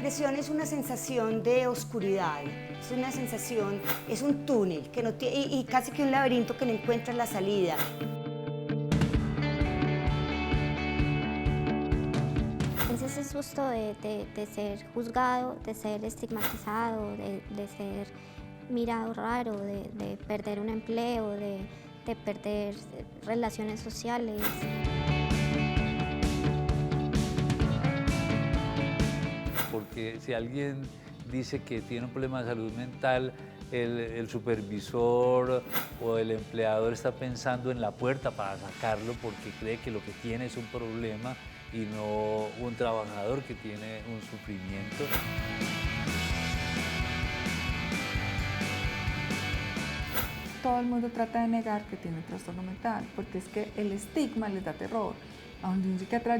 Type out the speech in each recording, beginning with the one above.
depresión es una sensación de oscuridad, es una sensación, es un túnel que no tiene, y casi que un laberinto que no encuentra la salida. Es ese susto de ser juzgado, de ser estigmatizado, de ser mirado raro, de perder un empleo, de perder relaciones sociales. Porque si alguien dice que tiene un problema de salud mental, el supervisor o el empleador está pensando en la puerta para sacarlo porque cree que lo que tiene es un problema y no un trabajador que tiene un sufrimiento. Todo el mundo trata de negar que tiene trastorno mental, porque es que el estigma les da terror. A donde un psiquiatra,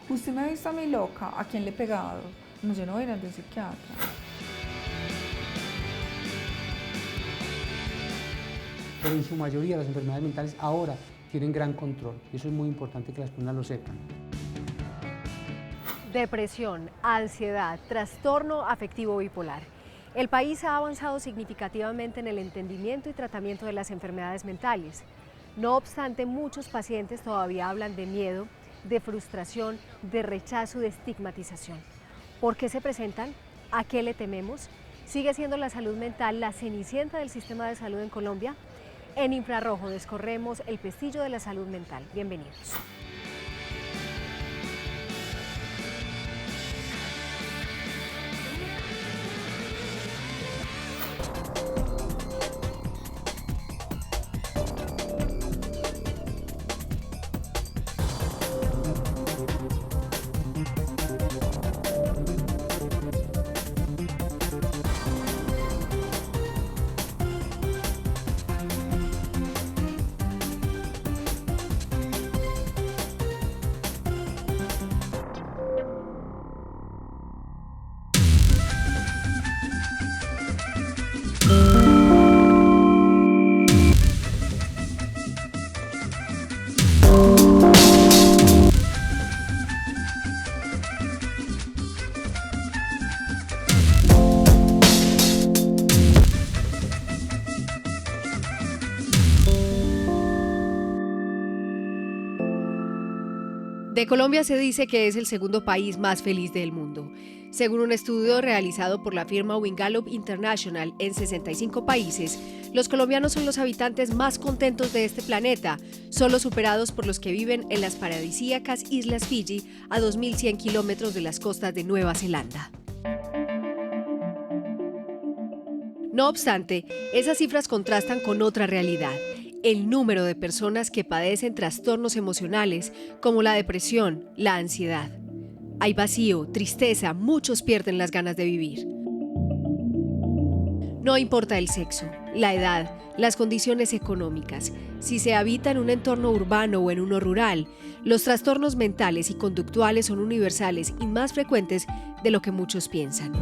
usted me ha visto a mí loca, ¿a quién le he pegado? No, yo no voy a ir a un psiquiatra. Pero en su mayoría las enfermedades mentales ahora tienen gran control, y eso es muy importante que las personas lo sepan. Depresión, ansiedad, trastorno afectivo bipolar. El país ha avanzado significativamente en el entendimiento y tratamiento de las enfermedades mentales. No obstante, muchos pacientes todavía hablan de miedo, de frustración, de rechazo, de estigmatización. ¿Por qué se presentan? ¿A qué le tememos? ¿Sigue siendo la salud mental la cenicienta del sistema de salud en Colombia? En Infrarrojo descorremos el pestillo de la salud mental. Bienvenidos. De Colombia se dice que es el segundo país más feliz del mundo. Según un estudio realizado por la firma Wingallup International en 65 países, los colombianos son los habitantes más contentos de este planeta, solo superados por los que viven en las paradisíacas Islas Fiji, a 2.100 kilómetros de las costas de Nueva Zelanda. No obstante, esas cifras contrastan con otra realidad: el número de personas que padecen trastornos emocionales como la depresión, la ansiedad. Hay vacío, tristeza, muchos pierden las ganas de vivir. No importa el sexo, la edad, las condiciones económicas, si se habita en un entorno urbano o en uno rural, los trastornos mentales y conductuales son universales y más frecuentes de lo que muchos piensan.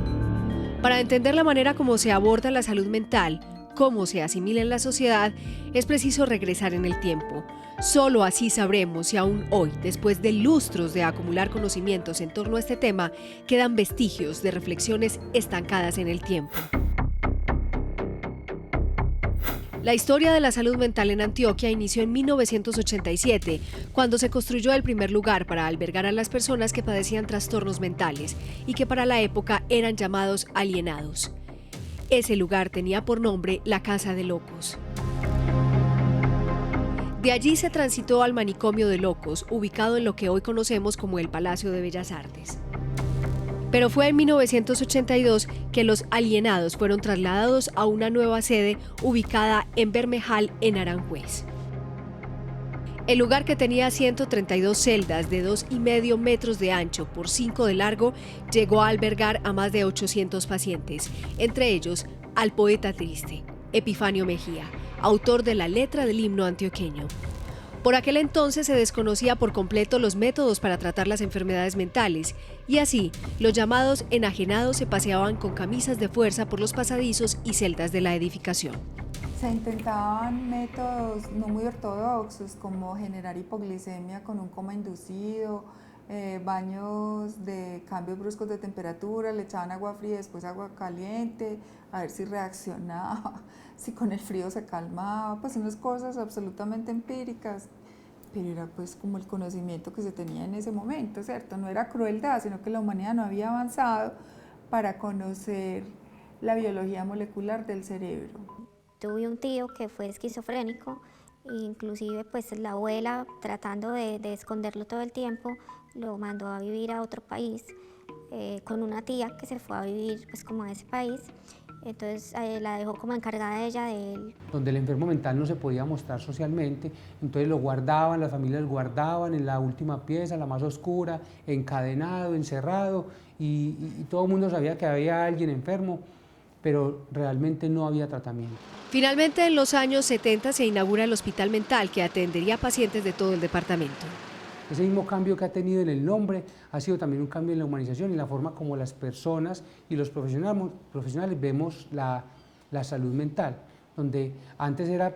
Para entender la manera como se aborda la salud mental, cómo se asimila en la sociedad, es preciso regresar en el tiempo. Solo así sabremos si aún hoy, después de lustros de acumular conocimientos en torno a este tema, quedan vestigios de reflexiones estancadas en el tiempo. La historia de la salud mental en Antioquia inició en 1987, cuando se construyó el primer lugar para albergar a las personas que padecían trastornos mentales y que para la época eran llamados alienados. Ese lugar tenía por nombre la Casa de Locos. De allí se transitó al manicomio de Locos, ubicado en lo que hoy conocemos como el Palacio de Bellas Artes. Pero fue en 1982 que los alienados fueron trasladados a una nueva sede ubicada en Bermejal, en Aranjuez. El lugar, que tenía 132 celdas de 2,5 metros de ancho por 5 de largo, llegó a albergar a más de 800 pacientes, entre ellos al poeta triste, Epifanio Mejía, autor de la letra del himno antioqueño. Por aquel entonces se desconocía por completo los métodos para tratar las enfermedades mentales, y así los llamados enajenados se paseaban con camisas de fuerza por los pasadizos y celdas de la edificación. Se intentaban métodos no muy ortodoxos, como generar hipoglicemia con un coma inducido, baños de cambios bruscos de temperatura, le echaban agua fría y después agua caliente, a ver si reaccionaba, si con el frío se calmaba, pues unas cosas absolutamente empíricas, pero era pues como el conocimiento que se tenía en ese momento, ¿cierto? No era crueldad, sino que la humanidad no había avanzado para conocer la biología molecular del cerebro. Tuve un tío que fue esquizofrénico, inclusive pues la abuela, tratando de esconderlo todo el tiempo, lo mandó a vivir a otro país, con una tía que se fue a vivir pues como a ese país. Entonces la dejó como encargada ella de él. Donde el enfermo mental no se podía mostrar socialmente, entonces lo guardaban, las familias lo guardaban en la última pieza, la más oscura, encadenado, encerrado, y todo el mundo sabía que había alguien enfermo, pero realmente no había tratamiento. Finalmente, en los años 70 se inaugura el Hospital Mental, que atendería a pacientes de todo el departamento. Ese mismo cambio que ha tenido en el nombre ha sido también un cambio en la humanización y la forma como las personas y los profesionales vemos la salud mental, donde antes era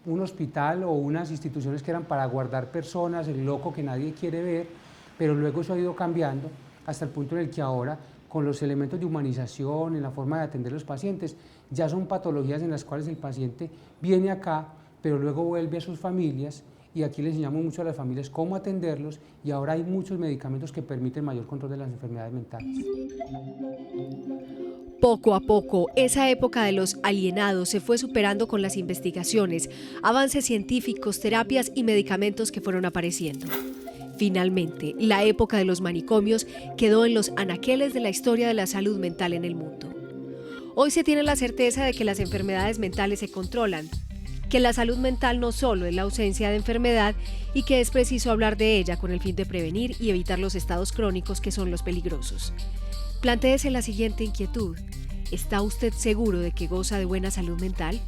un hospital o unas instituciones que eran para guardar personas, el loco que nadie quiere ver, pero luego eso ha ido cambiando hasta el punto en el que ahora, con los elementos de humanización, en la forma de atender a los pacientes, ya son patologías en las cuales el paciente viene acá, pero luego vuelve a sus familias, y aquí le enseñamos mucho a las familias cómo atenderlos, y ahora hay muchos medicamentos que permiten mayor control de las enfermedades mentales. Poco a poco, esa época de los alienados se fue superando con las investigaciones, avances científicos, terapias y medicamentos que fueron apareciendo. Finalmente, la época de los manicomios quedó en los anaqueles de la historia de la salud mental en el mundo. Hoy se tiene la certeza de que las enfermedades mentales se controlan, que la salud mental no solo es la ausencia de enfermedad y que es preciso hablar de ella con el fin de prevenir y evitar los estados crónicos que son los peligrosos. Plantéese la siguiente inquietud: ¿está usted seguro de que goza de buena salud mental?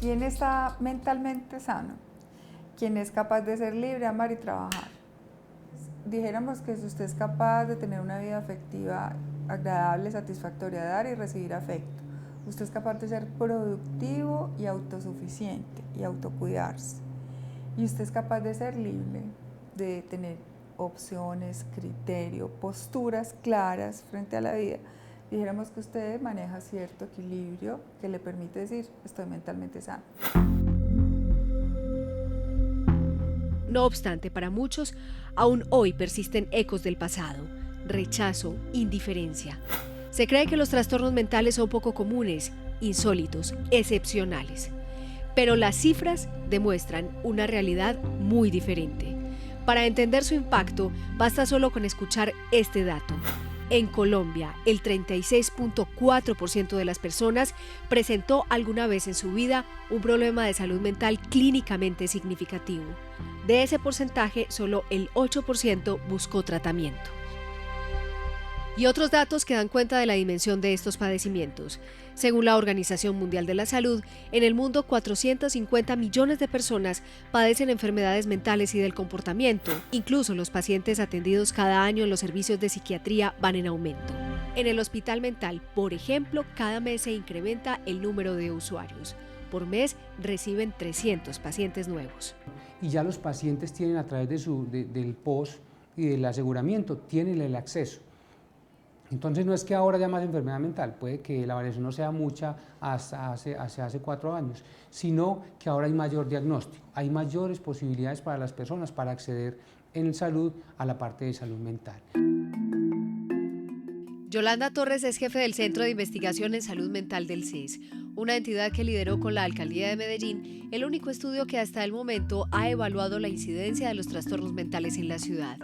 ¿Quién está mentalmente sano? ¿Quién es capaz de ser libre, amar y trabajar? Dijéramos que si usted es capaz de tener una vida afectiva agradable, satisfactoria, de dar y recibir afecto, usted es capaz de ser productivo y autosuficiente y autocuidarse, y usted es capaz de ser libre, de tener opciones, criterio, posturas claras frente a la vida, dijéramos que usted maneja cierto equilibrio que le permite decir: estoy mentalmente sano. No obstante, para muchos, aún hoy persisten ecos del pasado: rechazo, indiferencia. Se cree que los trastornos mentales son poco comunes, insólitos, excepcionales. Pero las cifras demuestran una realidad muy diferente. Para entender su impacto, basta solo con escuchar este dato. En Colombia, el 36.4% de las personas presentó alguna vez en su vida un problema de salud mental clínicamente significativo. De ese porcentaje, solo el 8% buscó tratamiento. Y otros datos que dan cuenta de la dimensión de estos padecimientos. Según la Organización Mundial de la Salud, en el mundo 450 millones de personas padecen enfermedades mentales y del comportamiento. Incluso los pacientes atendidos cada año en los servicios de psiquiatría van en aumento. En el hospital mental, por ejemplo, cada mes se incrementa el número de usuarios. Por mes reciben 300 pacientes nuevos. Y ya los pacientes tienen, a través del POS y del aseguramiento, tienen el acceso. Entonces no es que ahora haya más enfermedad mental, puede que la variación no sea mucha hasta hace 4 años, sino que ahora hay mayor diagnóstico, hay mayores posibilidades para las personas para acceder en salud a la parte de salud mental. Yolanda Torres es jefe del Centro de Investigación en Salud Mental del CES, una entidad que lideró con la Alcaldía de Medellín el único estudio que hasta el momento ha evaluado la incidencia de los trastornos mentales en la ciudad.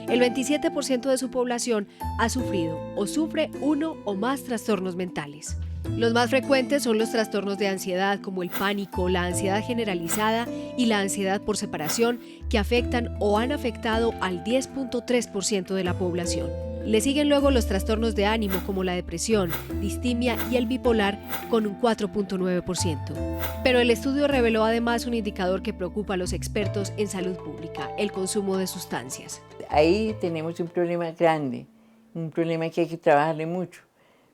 El 27% de su población ha sufrido o sufre uno o más trastornos mentales. Los más frecuentes son los trastornos de ansiedad, como el pánico, la ansiedad generalizada y la ansiedad por separación, que afectan o han afectado al 10.3% de la población. Le siguen luego los trastornos de ánimo, como la depresión, distimia y el bipolar, con un 4.9%. Pero el estudio reveló además un indicador que preocupa a los expertos en salud pública: el consumo de sustancias. Ahí tenemos un problema grande, un problema que hay que trabajarle mucho,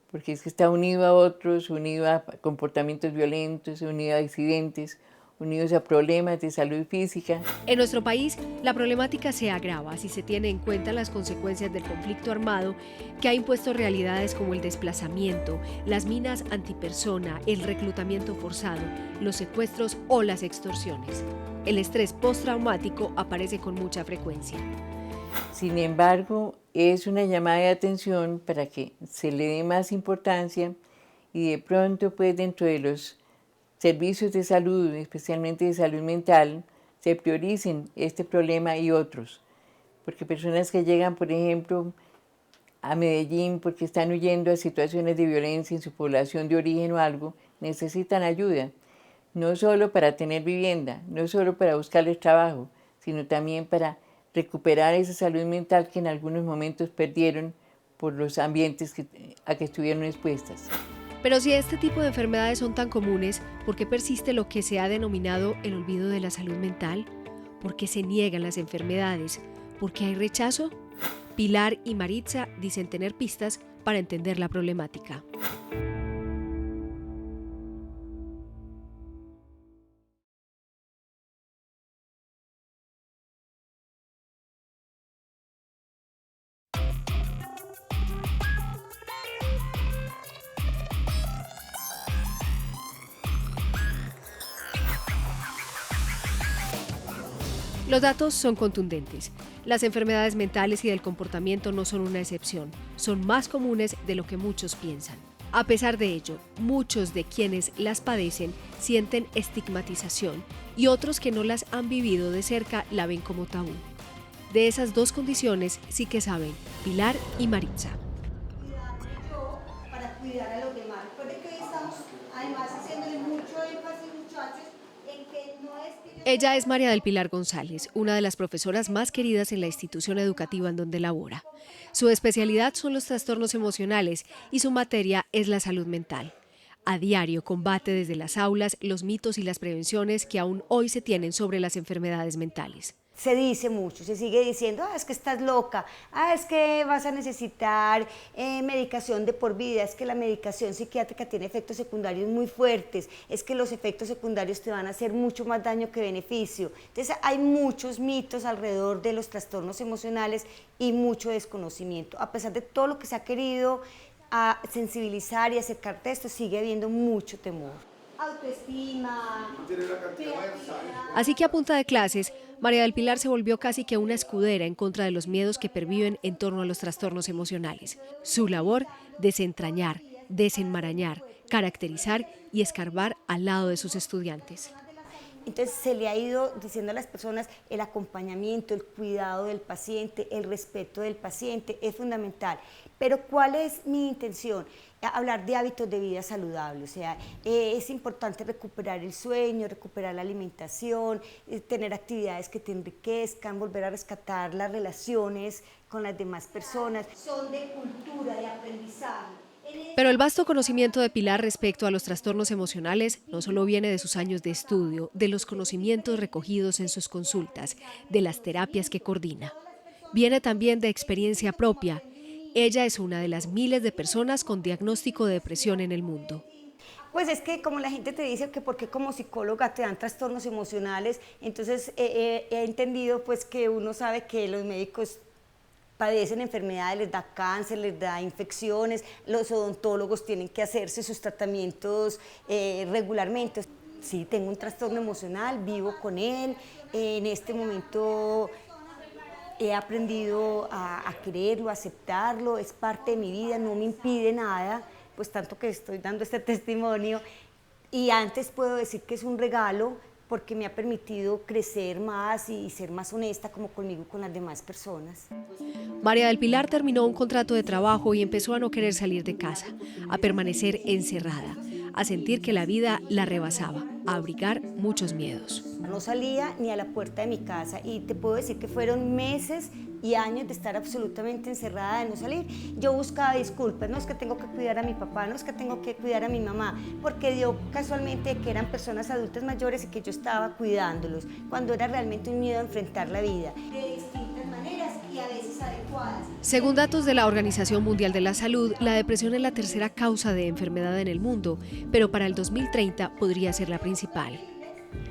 porque es que está unido a otros, unido a comportamientos violentos, unido a accidentes, unidos a problemas de salud física. En nuestro país, la problemática se agrava si se tiene en cuenta las consecuencias del conflicto armado que ha impuesto realidades como el desplazamiento, las minas antipersona, el reclutamiento forzado, los secuestros o las extorsiones. El estrés postraumático aparece con mucha frecuencia. Sin embargo, es una llamada de atención para que se le dé más importancia y de pronto, pues, dentro de los servicios de salud, especialmente de salud mental, se prioricen este problema y otros. Porque personas que llegan, por ejemplo, a Medellín porque están huyendo a situaciones de violencia en su población de origen o algo, necesitan ayuda. No solo para tener vivienda, no solo para buscarles trabajo, sino también para recuperar esa salud mental que en algunos momentos perdieron por los ambientes a que estuvieron expuestas. Pero si este tipo de enfermedades son tan comunes, ¿por qué persiste lo que se ha denominado el olvido de la salud mental? ¿Por qué se niegan las enfermedades? ¿Por qué hay rechazo? Pilar y Maritza dicen tener pistas para entender la problemática. Los datos son contundentes. Las enfermedades mentales y del comportamiento no son una excepción, son más comunes de lo que muchos piensan. A pesar de ello, muchos de quienes las padecen sienten estigmatización y otros que no las han vivido de cerca la ven como tabú. De esas dos condiciones sí que saben Pilar y Maritza. Para cuidar a los demás. Recuerden que hoy estamos además haciéndole mucho énfasis, muchachos, en que no es que... Ella es María del Pilar González, una de las profesoras más queridas en la institución educativa en donde labora. Su especialidad son los trastornos emocionales y su materia es la salud mental. A diario combate desde las aulas los mitos y las prevenciones que aún hoy se tienen sobre las enfermedades mentales. Se dice mucho, se sigue diciendo, es que estás loca, es que vas a necesitar medicación de por vida, es que la medicación psiquiátrica tiene efectos secundarios muy fuertes, es que los efectos secundarios te van a hacer mucho más daño que beneficio. Entonces hay muchos mitos alrededor de los trastornos emocionales y mucho desconocimiento. A pesar de todo lo que se ha querido sensibilizar y acercarte a esto, sigue habiendo mucho temor. Autoestima. Así que a punta de clases, María del Pilar se volvió casi que una escudera en contra de los miedos que perviven en torno a los trastornos emocionales. Su labor, desentrañar, desenmarañar, caracterizar y escarbar al lado de sus estudiantes. Entonces se le ha ido diciendo a las personas el acompañamiento, el cuidado del paciente, el respeto del paciente es fundamental. Pero ¿cuál es mi intención? Hablar de hábitos de vida saludable, o sea, es importante recuperar el sueño, recuperar la alimentación, tener actividades que te enriquezcan, volver a rescatar las relaciones con las demás personas. Son de cultura, de aprendizaje. Pero el vasto conocimiento de Pilar respecto a los trastornos emocionales no solo viene de sus años de estudio, de los conocimientos recogidos en sus consultas, de las terapias que coordina. Viene también de experiencia propia. Ella es una de las miles de personas con diagnóstico de depresión en el mundo. Pues es que como la gente te dice que porque como psicóloga te dan trastornos emocionales, entonces he entendido pues que uno sabe que los médicos padecen enfermedades, les da cáncer, les da infecciones, los odontólogos tienen que hacerse sus tratamientos regularmente. Sí, tengo un trastorno emocional, vivo con él, en este momento he aprendido a quererlo, a aceptarlo, es parte de mi vida, no me impide nada, pues tanto que estoy dando este testimonio. Y antes puedo decir que es un regalo porque me ha permitido crecer más y ser más honesta como conmigo y con las demás personas. María del Pilar terminó un contrato de trabajo y empezó a no querer salir de casa, a permanecer encerrada, a sentir que la vida la rebasaba, a abrigar muchos miedos. No salía ni a la puerta de mi casa y te puedo decir que fueron meses y años de estar absolutamente encerrada, de no salir. Yo buscaba disculpas, no es que tengo que cuidar a mi papá, no es que tengo que cuidar a mi mamá, porque dio casualmente que eran personas adultas mayores y que yo estaba cuidándolos, cuando era realmente un miedo a enfrentar la vida. De distintas maneras y a veces adecuadas. Según datos de la Organización Mundial de la Salud, la depresión es la tercera causa de enfermedad en el mundo, pero para el 2030 podría ser la principal.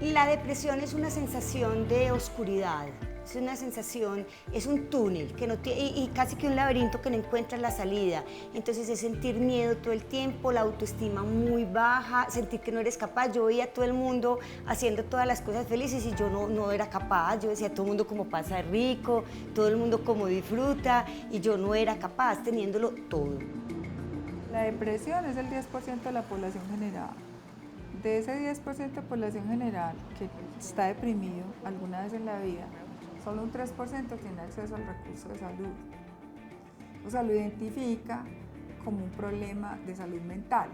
La depresión es una sensación de oscuridad, es una sensación, es un túnel que no tiene, y casi que un laberinto que no encuentra la salida. Entonces es sentir miedo todo el tiempo, la autoestima muy baja, sentir que no eres capaz. Yo veía a todo el mundo haciendo todas las cosas felices y yo no era capaz. Yo decía, todo el mundo como pasa rico, todo el mundo como disfruta, y yo no era capaz teniéndolo todo. La depresión es el 10% de la población general. De ese 10% de población general que está deprimido alguna vez en la vida, solo un 3% tiene acceso al recurso de salud. O sea, lo identifica como un problema de salud mental,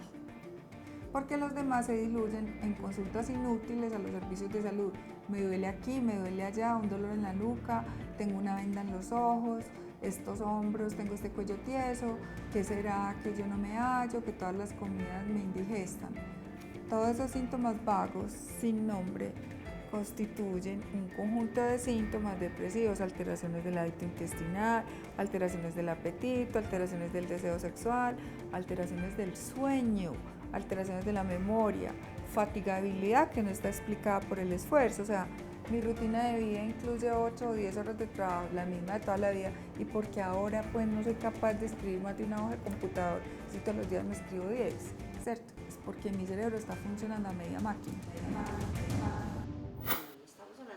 porque los demás se diluyen en consultas inútiles a los servicios de salud. Me duele aquí, me duele allá, un dolor en la nuca, tengo una venda en los ojos, estos hombros, tengo este cuello tieso, ¿qué será que yo no me hallo, que todas las comidas me indigestan? Todos esos síntomas vagos, sin nombre, constituyen un conjunto de síntomas depresivos: alteraciones del hábito intestinal, alteraciones del apetito, alteraciones del deseo sexual, alteraciones del sueño, alteraciones de la memoria, fatigabilidad que no está explicada por el esfuerzo. O sea, mi rutina de vida incluye 8 o 10 horas de trabajo, la misma de toda la vida, y porque ahora pues no soy capaz de escribir más de una hoja de computador, si todos los días me escribo 10, ¿cierto? Es porque mi cerebro está funcionando a media máquina.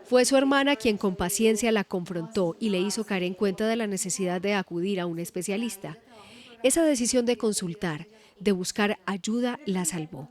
Fue su hermana quien con paciencia la confrontó y le hizo caer en cuenta de la necesidad de acudir a un especialista. Esa decisión de consultar, de buscar ayuda, la salvó.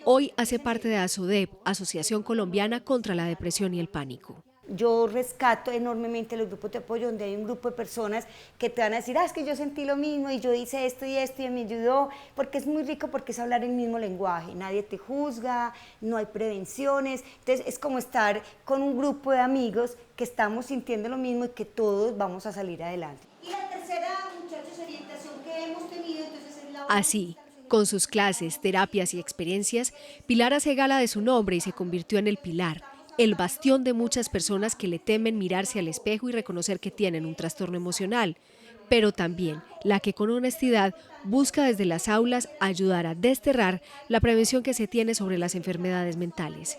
Hoy hace parte de ASODEP, Asociación Colombiana contra la Depresión y el Pánico. Yo rescato enormemente los grupos de apoyo donde hay un grupo de personas que te van a decir, es que yo sentí lo mismo y yo hice esto y me ayudó, porque es muy rico, porque es hablar el mismo lenguaje, nadie te juzga, no hay prevenciones. Entonces es como estar con un grupo de amigos que estamos sintiendo lo mismo y que todos vamos a salir adelante. Y la tercera, muchachos, orientación que hemos tenido, entonces es la... Así, con sus clases, terapias y experiencias, Pilar hace gala de su nombre y se convirtió en el pilar, el bastión de muchas personas que le temen mirarse al espejo y reconocer que tienen un trastorno emocional, pero también la que con honestidad busca desde las aulas ayudar a desterrar la prevención que se tiene sobre las enfermedades mentales.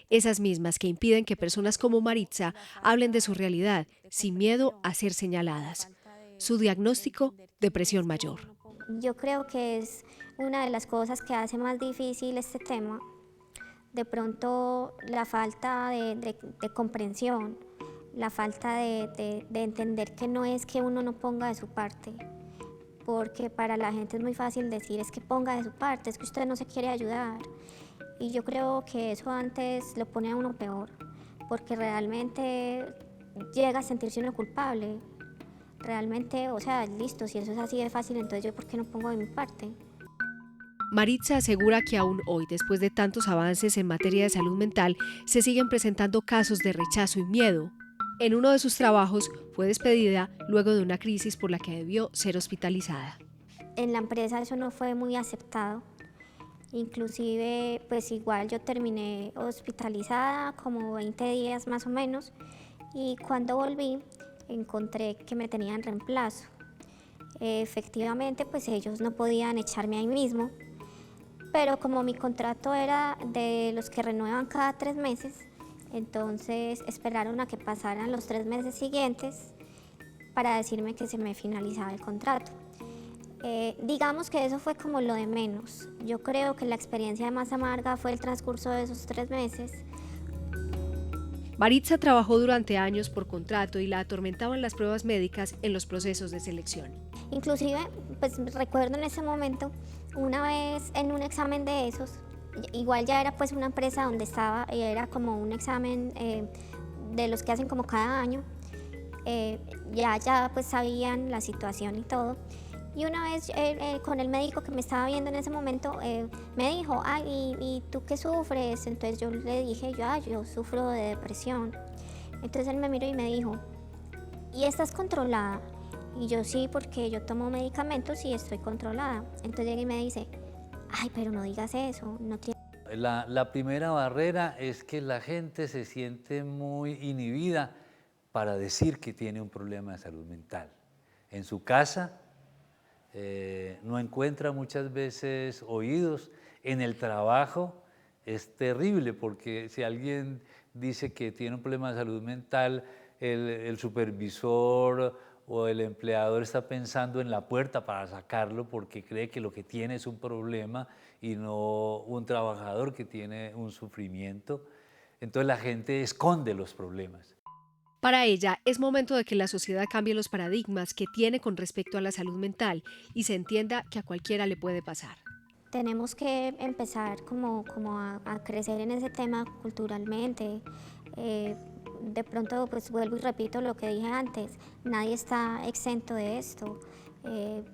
Esas mismas que impiden que personas como Maritza hablen de su realidad sin miedo a ser señaladas. Su diagnóstico: depresión mayor. Yo creo que es una de las cosas que hace más difícil este tema. De pronto la falta de comprensión, la falta de entender que no es que uno no ponga de su parte, porque para la gente es muy fácil decir es que ponga de su parte, es que usted no se quiere ayudar. Y yo creo que eso antes lo pone a uno peor, porque realmente llega a sentirse uno culpable. Realmente, o sea, listo, si eso es así de fácil, entonces yo ¿por qué no pongo de mi parte? Maritza asegura que aún hoy, después de tantos avances en materia de salud mental, se siguen presentando casos de rechazo y miedo. En uno de sus trabajos fue despedida luego de una crisis por la que debió ser hospitalizada. En la empresa eso no fue muy aceptado. Inclusive, pues igual yo terminé hospitalizada como 20 días más o menos, y cuando volví encontré que me tenían reemplazo. Efectivamente, pues ellos no podían echarme ahí mismo, pero como mi contrato era de los que renuevan cada 3 meses, entonces esperaron a que pasaran los 3 meses siguientes para decirme que se me finalizaba el contrato. Digamos que eso fue como lo de menos. Yo creo que la experiencia más amarga fue el transcurso de esos 3 meses. Maritza trabajó durante años por contrato y la atormentaban las pruebas médicas en los procesos de selección. Inclusive, pues recuerdo en ese momento, una vez en un examen de esos, igual ya era pues una empresa donde estaba, y era como un examen de los que hacen como cada año, ya pues sabían la situación y todo. Y una vez con el médico que me estaba viendo en ese momento, me dijo, ¿y tú qué sufres? Entonces yo le dije, yo sufro de depresión. Entonces él me miró y me dijo, ¿y estás controlada? Y yo sí, porque yo tomo medicamentos y estoy controlada. Entonces llega y me dice, pero no digas eso, no tienes... La primera barrera es que la gente se siente muy inhibida para decir que tiene un problema de salud mental. En su casa no encuentra muchas veces oídos, en el trabajo es terrible, porque si alguien dice que tiene un problema de salud mental, el supervisor o el empleador está pensando en la puerta para sacarlo porque cree que lo que tiene es un problema y no un trabajador que tiene un sufrimiento. Entonces la gente esconde los problemas. Para ella, es momento de que la sociedad cambie los paradigmas que tiene con respecto a la salud mental y se entienda que a cualquiera le puede pasar. Tenemos que empezar como a crecer en ese tema culturalmente. De pronto, pues vuelvo y repito lo que dije antes, nadie está exento de esto.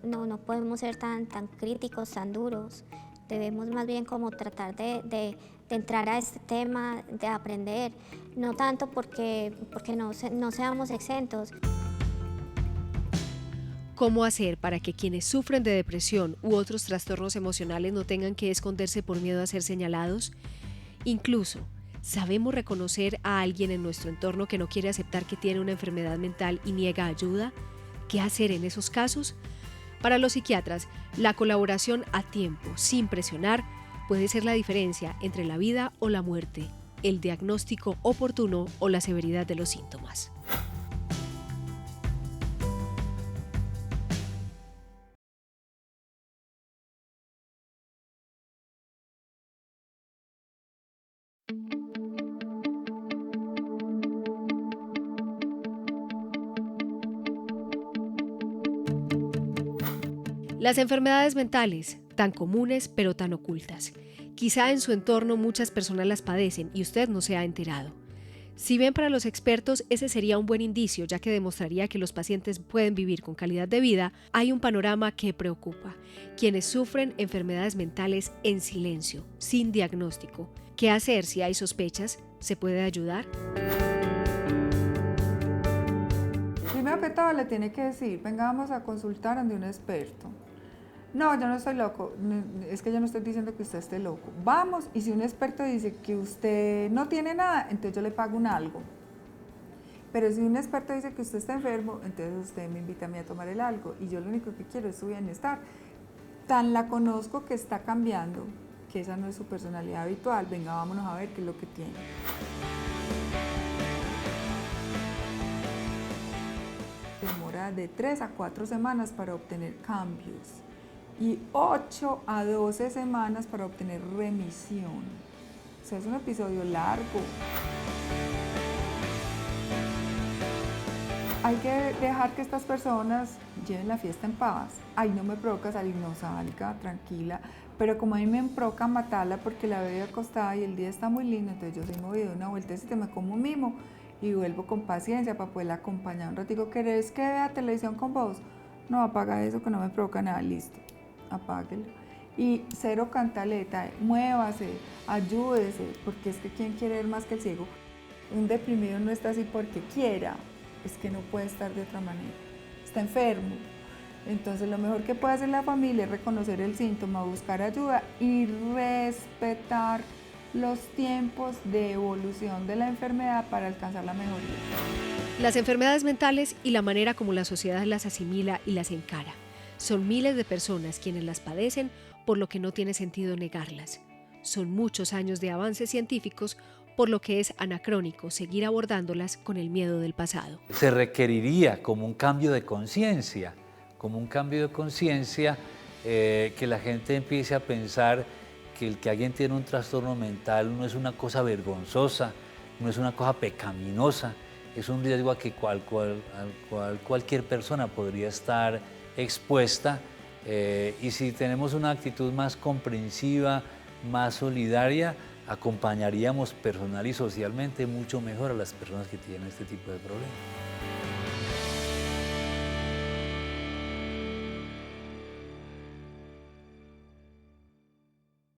No podemos ser tan críticos, tan duros. Debemos más bien como tratar de entrar a este tema, de aprender, no tanto porque no seamos exentos. ¿Cómo hacer para que quienes sufren de depresión u otros trastornos emocionales no tengan que esconderse por miedo a ser señalados? Incluso, ¿sabemos reconocer a alguien en nuestro entorno que no quiere aceptar que tiene una enfermedad mental y niega ayuda? ¿Qué hacer en esos casos? Para los psiquiatras, la colaboración a tiempo, sin presionar, puede ser la diferencia entre la vida o la muerte, el diagnóstico oportuno o la severidad de los síntomas. Las enfermedades mentales, tan comunes pero tan ocultas. Quizá en su entorno muchas personas las padecen y usted no se ha enterado. Si bien para los expertos ese sería un buen indicio, ya que demostraría que los pacientes pueden vivir con calidad de vida, hay un panorama que preocupa. Quienes sufren enfermedades mentales en silencio, sin diagnóstico. ¿Qué hacer si hay sospechas? ¿Se puede ayudar? Primero que todo le tiene que decir, venga, vamos a consultar ante un experto. No, yo no estoy loco, es que yo no estoy diciendo que usted esté loco. Vamos, y si un experto dice que usted no tiene nada, entonces yo le pago un algo. Pero si un experto dice que usted está enfermo, entonces usted me invita a mí a tomar el algo. Y yo lo único que quiero es su bienestar. Tan la conozco que está cambiando, que esa no es su personalidad habitual. Venga, vámonos a ver qué es lo que tiene. Demora de 3 a 4 semanas para obtener cambios y 8 a 12 semanas para obtener remisión. O sea, es un episodio largo. Hay que dejar que estas personas lleven la fiesta en paz. Ay, no me provoca salir, no salga, tranquila. Pero como a mí me provoca matarla porque la veo acostada y el día está muy lindo, entonces yo soy movido una vueltecita, me como un mimo y vuelvo con paciencia para poderla acompañar un ratico. ¿Querés que vea televisión con vos? No, apaga eso que no me provoca nada, listo, apáguelo. Y cero cantaleta, muévase, ayúdese, porque es que ¿quién quiere ver más que el ciego? Un deprimido no está así porque quiera, es que no puede estar de otra manera, está enfermo. Entonces lo mejor que puede hacer la familia es reconocer el síntoma, buscar ayuda y respetar los tiempos de evolución de la enfermedad para alcanzar la mejoría. Las enfermedades mentales y la manera como la sociedad las asimila y las encara. Son miles de personas quienes las padecen, por lo que no tiene sentido negarlas. Son muchos años de avances científicos, por lo que es anacrónico seguir abordándolas con el miedo del pasado. Se requeriría como un cambio de conciencia, que la gente empiece a pensar que el que alguien tiene un trastorno mental no es una cosa vergonzosa, no es una cosa pecaminosa, es un riesgo al cual cualquier persona podría estar expuesta, y si tenemos una actitud más comprensiva, más solidaria, acompañaríamos personal y socialmente mucho mejor a las personas que tienen este tipo de problemas.